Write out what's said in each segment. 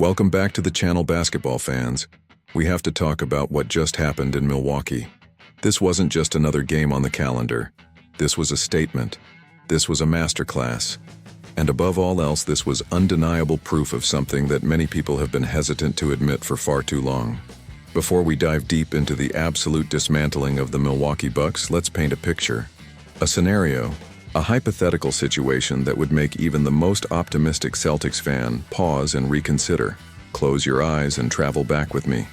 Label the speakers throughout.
Speaker 1: Welcome back to the channel, basketball fans. We have to talk about what just happened in Milwaukee. This wasn't just another game on the calendar. This was a statement. This was a masterclass. And above all else, this was undeniable proof of something that many people have been hesitant to admit for far too long. Before we dive deep into the absolute dismantling of the Milwaukee Bucks, let's paint a picture. A scenario, a hypothetical situation that would make even the most optimistic Celtics fan pause and reconsider. Close your eyes and travel back with me.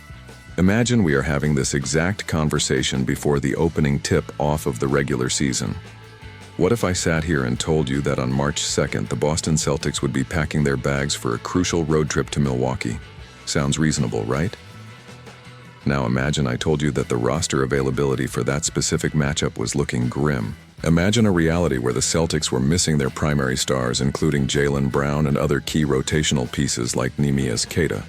Speaker 1: Imagine we are having this exact conversation before the opening tip-off of the regular season. What if I sat here and told you that on March 2nd, the Boston Celtics would be packing their bags for a crucial road trip to Milwaukee? Sounds reasonable, right? Now imagine I told you that the roster availability for that specific matchup was looking grim. Imagine a reality where the Celtics were missing their primary stars, including Jaylen Brown and other key rotational pieces like Neemias Queta.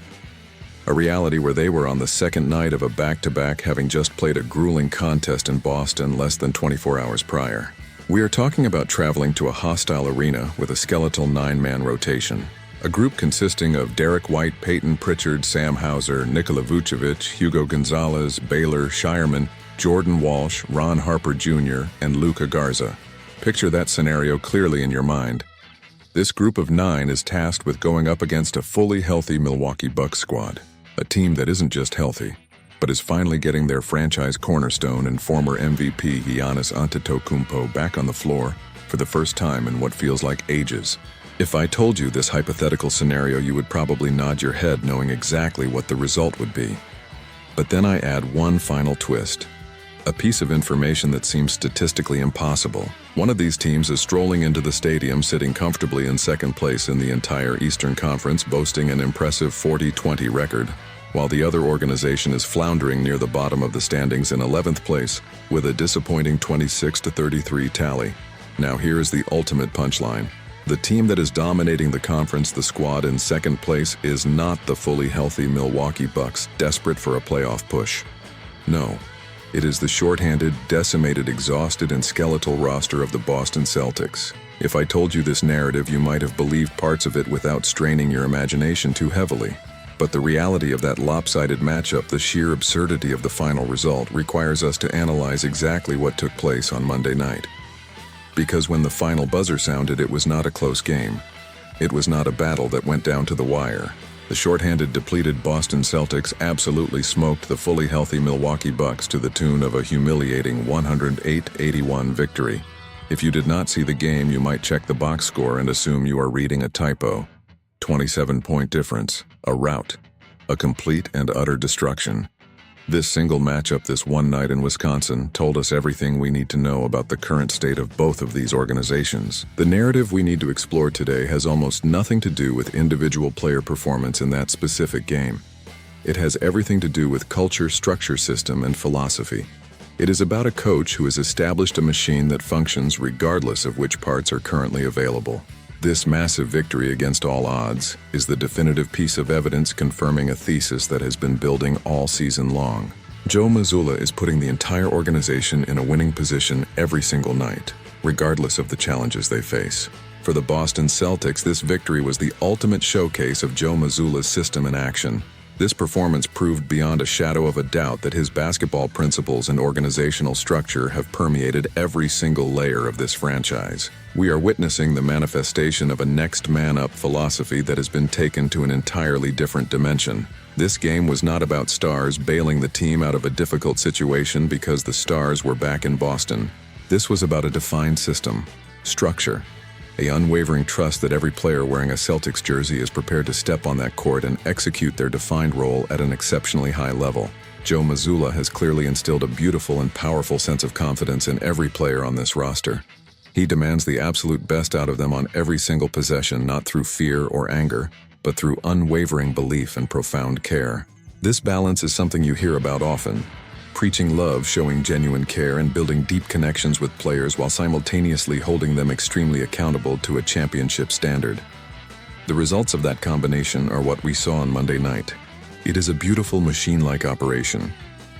Speaker 1: A reality where they were on the second night of a back-to-back, having just played a grueling contest in Boston less than 24 hours prior. We are talking about traveling to a hostile arena with a skeletal 9-man rotation. A group consisting of Derek White, Peyton Pritchard, Sam Hauser, Nikola Vucevic, Hugo Gonzalez, Baylor Shireman, Jordan Walsh, Ron Harper Jr., and Luka Garza. Picture that scenario clearly in your mind. This group of 9 is tasked with going up against a fully healthy Milwaukee Bucks squad. A team that isn't just healthy, but is finally getting their franchise cornerstone and former MVP Giannis Antetokounmpo back on the floor for the first time in what feels like ages. If I told you this hypothetical scenario, you would probably nod your head knowing exactly what the result would be. But then I add one final twist. A piece of information that seems statistically impossible. One of these teams is strolling into the stadium, sitting comfortably in second place in the entire Eastern Conference, boasting an impressive 40-20 record, while the other organization is floundering near the bottom of the standings in 11th place with a disappointing 26-33 tally. Now here is the ultimate punchline. The team that is dominating the conference, the squad in second place, is not the fully healthy Milwaukee Bucks, desperate for a playoff push. No. It is the shorthanded, decimated, exhausted, and skeletal roster of the Boston Celtics. If I told you this narrative, you might have believed parts of it without straining your imagination too heavily. But the reality of that lopsided matchup, the sheer absurdity of the final result, requires us to analyze exactly what took place on Monday night. Because when the final buzzer sounded, it was not a close game. It was not a battle that went down to the wire. The shorthanded, depleted Boston Celtics absolutely smoked the fully healthy Milwaukee Bucks to the tune of a humiliating 108-81 victory. If you did not see the game, you might check the box score and assume you are reading a typo. 27-point difference, a rout, a complete and utter destruction. This single matchup this one night in Wisconsin told us everything we need to know about the current state of both of these organizations. The narrative we need to explore today has almost nothing to do with individual player performance in that specific game. It has everything to do with culture, structure, system, and philosophy. It is about a coach who has established a machine that functions regardless of which parts are currently available. This massive victory against all odds is the definitive piece of evidence confirming a thesis that has been building all season long. Joe Mazzulla is putting the entire organization in a winning position every single night, regardless of the challenges they face. For the Boston Celtics, this victory was the ultimate showcase of Joe Mazzulla's system in action. This performance proved beyond a shadow of a doubt that his basketball principles and organizational structure have permeated every single layer of this franchise. We are witnessing the manifestation of a next man up philosophy that has been taken to an entirely different dimension. This game was not about stars bailing the team out of a difficult situation because the stars were back in Boston. This was about a defined system, structure, an unwavering trust that every player wearing a Celtics jersey is prepared to step on that court and execute their defined role at an exceptionally high level. Joe Mazzulla has clearly instilled a beautiful and powerful sense of confidence in every player on this roster. He demands the absolute best out of them on every single possession, not through fear or anger, but through unwavering belief and profound care. This balance is something you hear about often. Preaching love, showing genuine care, and building deep connections with players while simultaneously holding them extremely accountable to a championship standard. The results of that combination are what we saw on Monday night. It is a beautiful machine-like operation.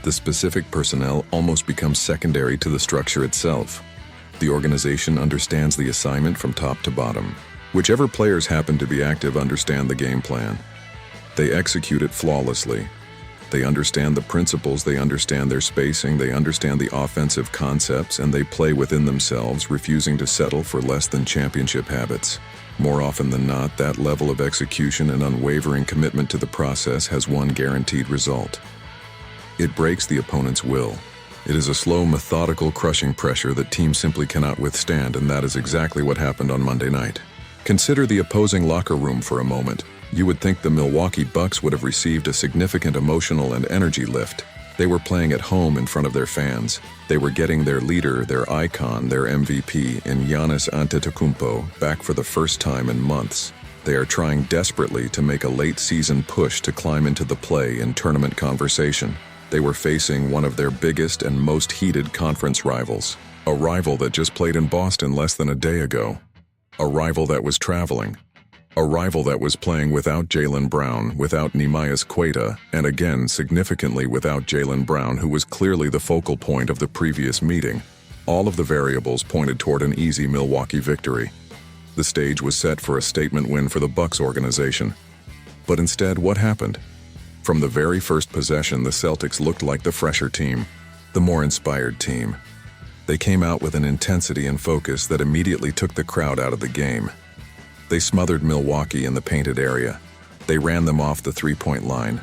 Speaker 1: The specific personnel almost becomes secondary to the structure itself. The organization understands the assignment from top to bottom. Whichever players happen to be active understand the game plan. They execute it flawlessly. They understand the principles, they understand their spacing, they understand the offensive concepts, and they play within themselves, refusing to settle for less than championship habits. More often than not, that level of execution and unwavering commitment to the process has one guaranteed result. It breaks the opponent's will. It is a slow, methodical, crushing pressure that teams simply cannot withstand, and that is exactly what happened on Monday night. Consider the opposing locker room for a moment. You would think the Milwaukee Bucks would have received a significant emotional and energy lift. They were playing at home in front of their fans. They were getting their leader, their icon, their MVP, in Giannis Antetokounmpo, back for the first time in months. They are trying desperately to make a late-season push to climb into the play in tournament conversation. They were facing one of their biggest and most heated conference rivals. A rival that just played in Boston less than a day ago. A rival that was traveling. A rival that was playing without Jaylen Brown, without Neemias Queta, and again, significantly without Jaylen Brown, who was clearly the focal point of the previous meeting. All of the variables pointed toward an easy Milwaukee victory. The stage was set for a statement win for the Bucks organization. But instead, what happened? From the very first possession, the Celtics looked like the fresher team, the more inspired team. They came out with an intensity and focus that immediately took the crowd out of the game. They smothered Milwaukee in the painted area. They ran them off the three-point line.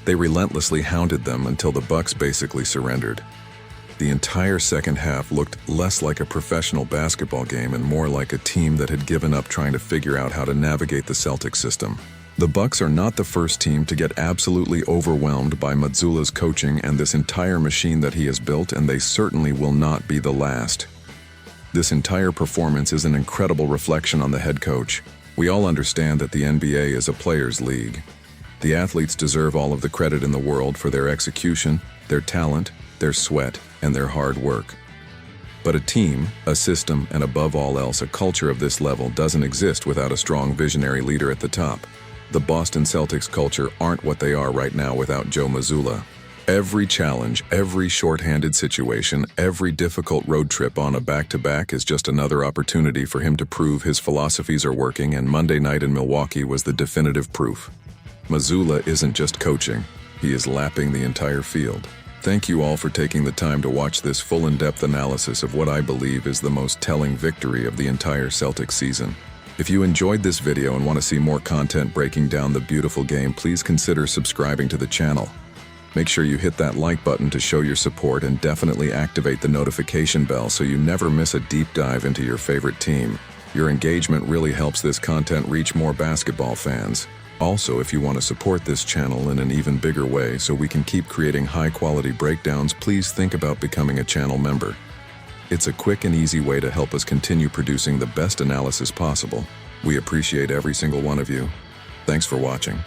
Speaker 1: They relentlessly hounded them until the Bucks basically surrendered. The entire second half looked less like a professional basketball game and more like a team that had given up trying to figure out how to navigate the Celtics system. The Bucks are not the first team to get absolutely overwhelmed by Mazzulla's coaching and this entire machine that he has built, and they certainly will not be the last. This entire performance is an incredible reflection on the head coach. We all understand that the NBA is a players' league. The athletes deserve all of the credit in the world for their execution, their talent, their sweat, and their hard work. But a team, a system, and above all else, a culture of this level doesn't exist without a strong visionary leader at the top. The Boston Celtics culture aren't what they are right now without Joe Mazzulla. Every challenge, every shorthanded situation, every difficult road trip on a back-to-back is just another opportunity for him to prove his philosophies are working, and Monday night in Milwaukee was the definitive proof. Mazzulla isn't just coaching, he is lapping the entire field. Thank you all for taking the time to watch this full in-depth analysis of what I believe is the most telling victory of the entire Celtics season. If you enjoyed this video and want to see more content breaking down the beautiful game, please consider subscribing to the channel. Make sure you hit that like button to show your support and definitely activate the notification bell so you never miss a deep dive into your favorite team. Your engagement really helps this content reach more basketball fans. Also, if you want to support this channel in an even bigger way so we can keep creating high-quality breakdowns, please think about becoming a channel member. It's a quick and easy way to help us continue producing the best analysis possible. We appreciate every single one of you. Thanks for watching.